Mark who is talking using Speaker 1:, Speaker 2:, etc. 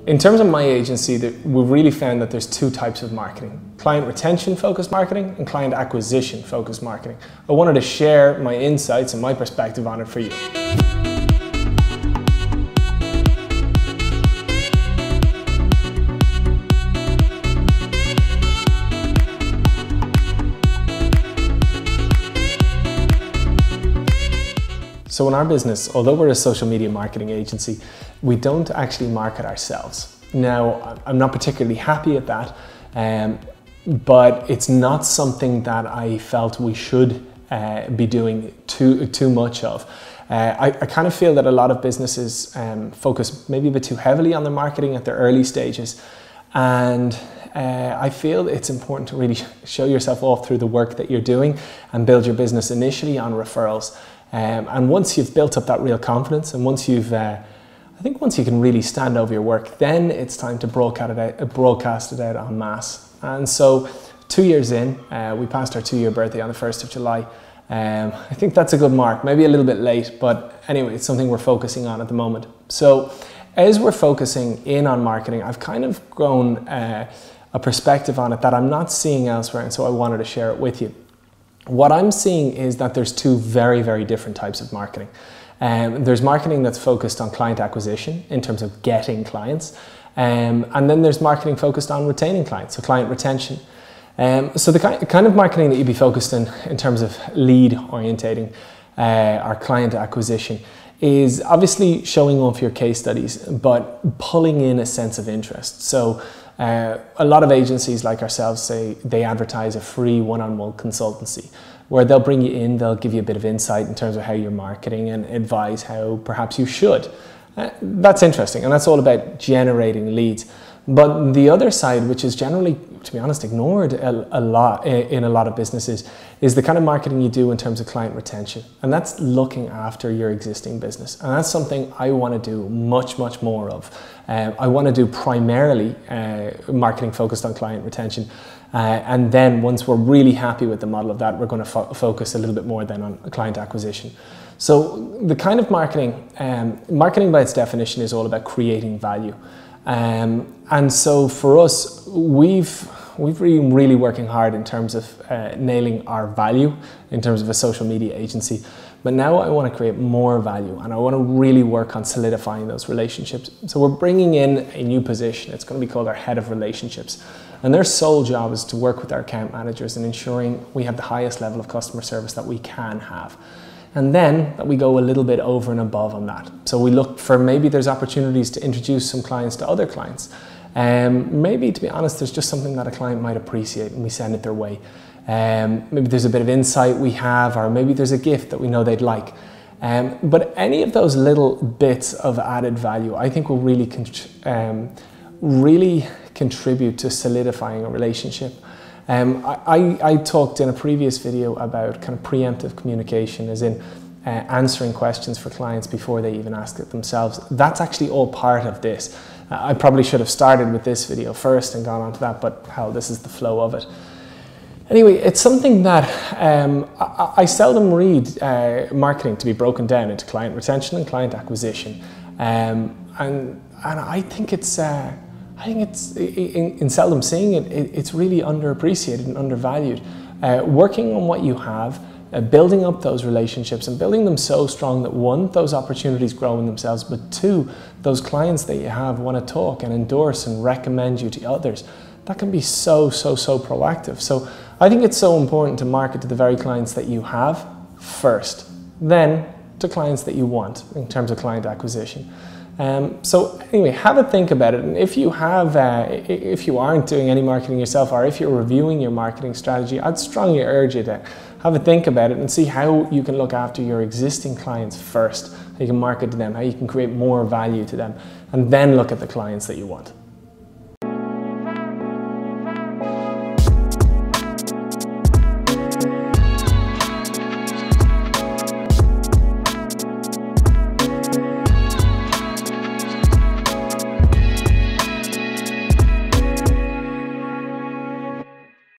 Speaker 1: In terms of my agency, we've really found that there's two types of marketing: client retention focused marketing and client acquisition focused marketing. I wanted to share my insights and my perspective on it for you. So in our business, although we're a social media marketing agency, we don't actually market ourselves. Now, I'm not particularly happy at that, but it's not something that I felt we should be doing too much of. I kind of feel that a lot of businesses focus maybe a bit too heavily on their marketing at their early stages, and I feel it's important to really show yourself off through the work that you're doing and build your business initially on referrals. And once you've built up that real confidence, and once you've, I think once you can really stand over your work, then it's time to broadcast it out en masse. And so 2 years in, we passed our 2-year birthday on the 1st of July. I think that's a good mark, maybe a little bit late, but anyway, it's something we're focusing on at the moment. So as we're focusing in on marketing, I've kind of grown a perspective on it that I'm not seeing elsewhere, and so I wanted to share it with you. What I'm seeing is that there's two very, very different types of marketing. There's marketing that's focused on client acquisition in terms of getting clients, and then there's marketing focused on retaining clients, so client retention. So the kind of marketing that you'd be focused in terms of lead orientating our client acquisition is obviously showing off your case studies, but pulling in a sense of interest. So a lot of agencies like ourselves say they advertise a free one-on-one consultancy where they'll bring you in, they'll give you a bit of insight in terms of how you're marketing and advise how perhaps you should. That's interesting, and that's all about generating leads. But the other side, which is generally, to be honest, ignored a lot in a lot of businesses, is the kind of marketing you do in terms of client retention. And that's looking after your existing business. And that's something I want to do much, much more of. I want to do primarily marketing focused on client retention. And then once we're really happy with the model of that, we're going to focus a little bit more then on client acquisition. So the kind of marketing, marketing by its definition is all about creating value. And so for us, we've been really working hard in terms of nailing our value in terms of a social media agency. But now I want to create more value, and I want to really work on solidifying those relationships. So we're bringing in a new position. It's going to be called our Head of Relationships. And their sole job is to work with our account managers in ensuring we have the highest level of customer service that we can have. And then that we go a little bit over and above on that. So we look for maybe there's opportunities to introduce some clients to other clients. Maybe, to be honest, there's just something that a client might appreciate and we send it their way. Maybe there's a bit of insight we have, or maybe there's a gift that we know they'd like. But any of those little bits of added value, I think will really contribute to solidifying a relationship. I talked in a previous video about kind of preemptive communication, as in answering questions for clients before they even ask it themselves. That's actually all part of this. I probably should have started with this video first and gone on to that, but hell, this is the flow of it. Anyway, it's something that I seldom read marketing to be broken down into client retention and client acquisition, and I think it's in seldom seeing it, it's really underappreciated and undervalued. Working on what you have, building up those relationships and building them so strong that one, those opportunities grow in themselves, but two, those clients that you have want to talk and endorse and recommend you to others. That can be so proactive. So I think it's so important to market to the very clients that you have first, then to clients that you want in terms of client acquisition. So anyway, have a think about it, and if you aren't doing any marketing yourself, or if you're reviewing your marketing strategy, I'd strongly urge you to have a think about it and see how you can look after your existing clients first, how you can market to them, how you can create more value to them, and then look at the clients that you want.